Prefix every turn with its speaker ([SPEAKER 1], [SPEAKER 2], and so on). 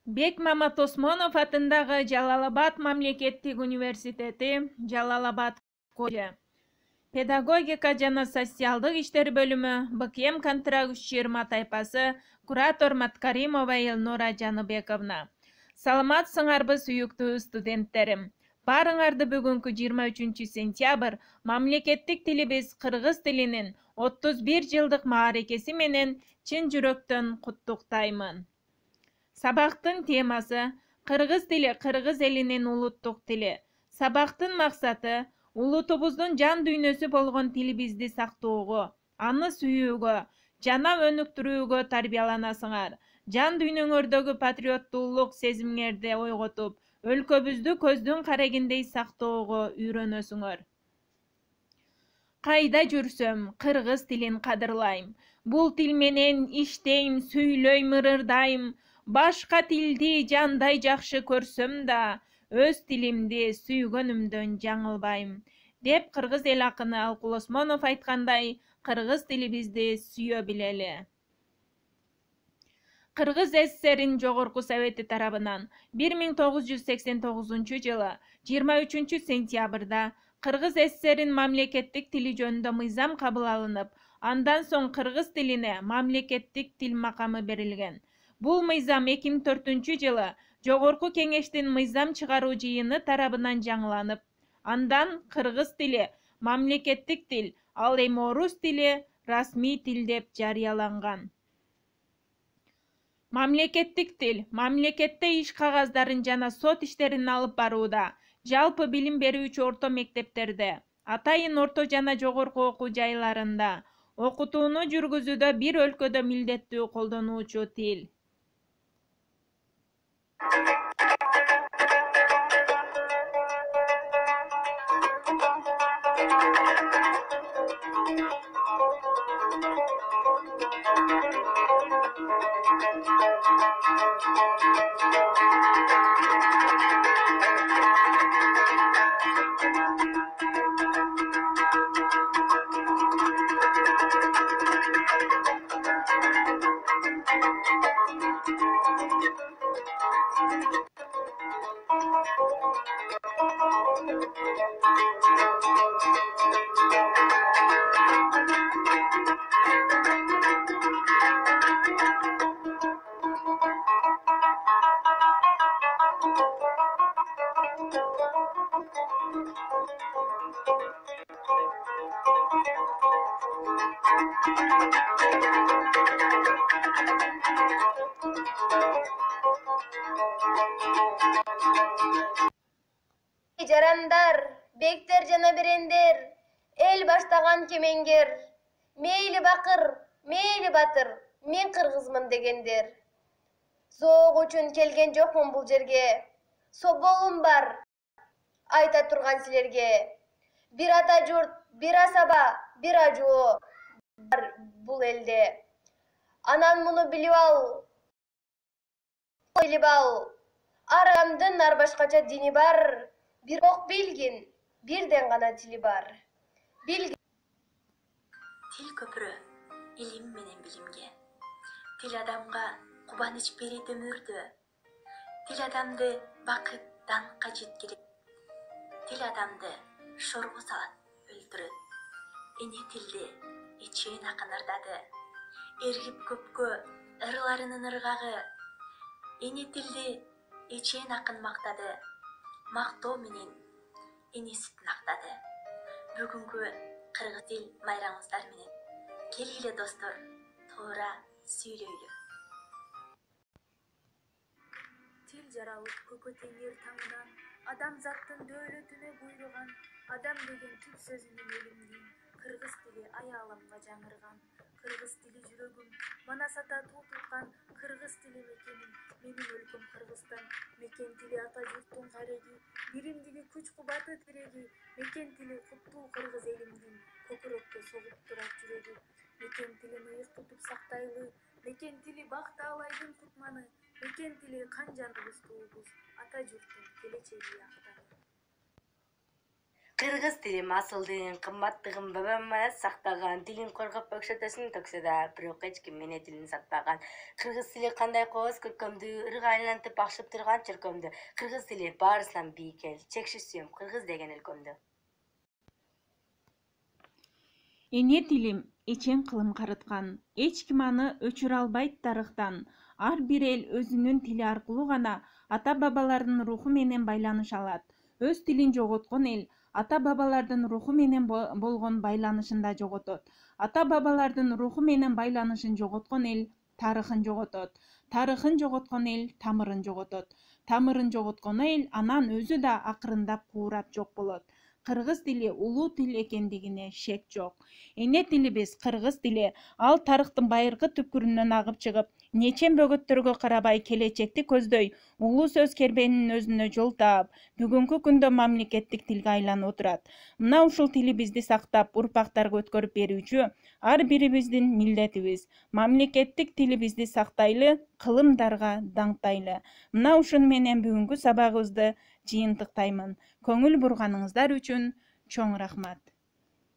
[SPEAKER 1] Бекмамат Осмонов атындагы Жалал-Абад мамлекеттик университети, Жалал-Абад колледжи, педагогика жана социалдык иштер бөлүмү, БКМ контрагт-20 тайпасы, куратор Маткаримова Элнура Жаныбековна. Саламатсыңарбы сүйүктүү студенттерим. Баарыңарды бүгүнкү 23 сентябрь мамлекеттик тилибиз кыргыз тилинин 31 жылдык мааракеси менен чын жүрөктөн куттуктаймын. Сабактын темасы кыргыз тили кыргыз элинин улуттук тили. Сабактын максаты улутубуздун жан дүйнөсү болгон тилибизди сактоого, аны сүйүүгө жана өнүктүрүүгө тарбияланасыңар. Жан дүйнөңөрдөгү патриоттуулук сезимиңерди ойготуп, өлкөбүздү көздүн карегиндей сактоого үйрөнөсүңөр. Кайда жүрсөм, кыргыз тилин кадырлайм. Бул тил менен иштейм, сүйлөйм, ырырдайм. Башка тилди жандай жакшы көрсөм да, өз тилимди сүйгөнүмдөн жаңылбайм. Деп кыргыз эл акыны Алкул Осмонов айткандай, кыргыз тилибизди сүйө билели. Кыргыз СССР Жогорку Совети тарабынан 1989 жылы 23 сентябрда Кыргыз СССР мамлекеттик тили жөнүндө мыйзам кабыл алынып, андан соң кыргыз тилине мамлекеттик тил макамы берилген. Бул мыйзам 2004 жылы Жогорку Кеңештин мыйзам чыгаруу жыйыны тарабынан жаңыланып, андан кыргыз тили мамлекеттик тил, ал эми орус тили расмий тил деп жарыяланган. Мамлекеттик тил мамлекетте иш кагаздарын жана сот иштерин алып барууда, жалпы билим берүүчү орто мектептерде, атайын орто жана жогорку окуу жайларында окутууну жүргүзүүдө бир өлкөдө милдеттүү колдонуучу тил.
[SPEAKER 2] Жарандар, бектер жана берендер, эл баштаган кемеңгер, мейли бакыр, мейли батыр, мен кыргызмын дегендер. Зоог үчүн келген жокмун бул жерге, соболум бар, айта турган силерге. Бир ата журт, бир асаба, бир ажоо бар бул элде. Анан муну билип ал, билип ал, ар адамдын ар башкача дини бар. Бирок билгин, бирден гана тили бар. Тил
[SPEAKER 3] көпүрө, илим менен билимге. Тил адамга кубаныч берет өмүрдө. Тил адамды бакыт, даңкка жеткирет. Тил адамды шорго салат, өлтүрөт. Эне тилди эчен акын ырдады. Эргип көпкө ырларынын ыргагы. Эне тилди эчен акын мактады. Мактоо менен энесин актады. Бүгүнкү кыргыз тил майрамыңыздар менен келгиле достор, туура сүйлөйлү.
[SPEAKER 4] Тил жаралып көкө теңир таңынан, адамзаттын дөөлөтүнө буйруган, адам деген түп сөзүнүн элимдин, кыргыз тили аялымга жаңырган. Кыргыз тили жүрөгүм, манас ата туу туткан, кыргыз тили мекеним, менин өлкөм Кыргызстан. Мекен тили ата журттун кареги, биримдиги күч кубаты тиреги. Мекен тили куттуу кыргыз элимдин, көкүрөктө согуп турат жүрөгү. Мекен тилин ыйык тутуп сактайлы, мекен тили бак таалайдын кутманы. Мекен тили кан жаныбыз туубуз, ата журттун келечеги актаны.
[SPEAKER 5] Кыргыз тилим асылдыгын, кымбаттыгын бабам сактаган, тилин коргоп өкшөтөсүн төксө да, бирок эч ким менин тилин сатпаган. Кыргыз тили кандай кооз көркөмдүү, ырга айлантып бакшып турган чөркөмдүү. Кыргыз тили баарысынан бийик эл, чексиз сүйөм кыргыз деген өлкөмдү.
[SPEAKER 1] Эне тилим эчең кылым карыткан, эч ким аны өчүрө албайт тарыхтан. Ар бир эл өзүнүн тили аркылуу гана ата-бабалардын руху менен байланыша алат. Өз тилин жоготкон эл ата-бабалардын руху менен болгон байланышын да жоготот. Ата-бабалардын руху менен байланышын жоготкон эл тарыхын жоготот. Тарыхын жоготкон эл тамырын жоготот. Тамырын жоготкон эл анан өзү да акырындап куурап жок болот. Кыргыз тили улуу тил экендигине шек жок. Эне тилибиз кыргыз тили ал тарыхтын байыркы түпкүрүнөн агып чыгып, нечен бөгөттөргө карабай келечекти көздөй улуу сөз кербенинин өзүнө жол таап, бүгүнкү күндө мамлекеттик тилге айланып отурат. Мына ушул тилибизди сактап, урпактарга өткөрүп берүүчү ар бирибиздин милдетибиз. Мамлекеттик тилибизди сактайлы, кылымдарга даңктайлы. Мына ушун менен бүгүнкү сабагыбызды жыйынтыктаймын. Көңүл бурганыңыздар үчүн чоң рахмат.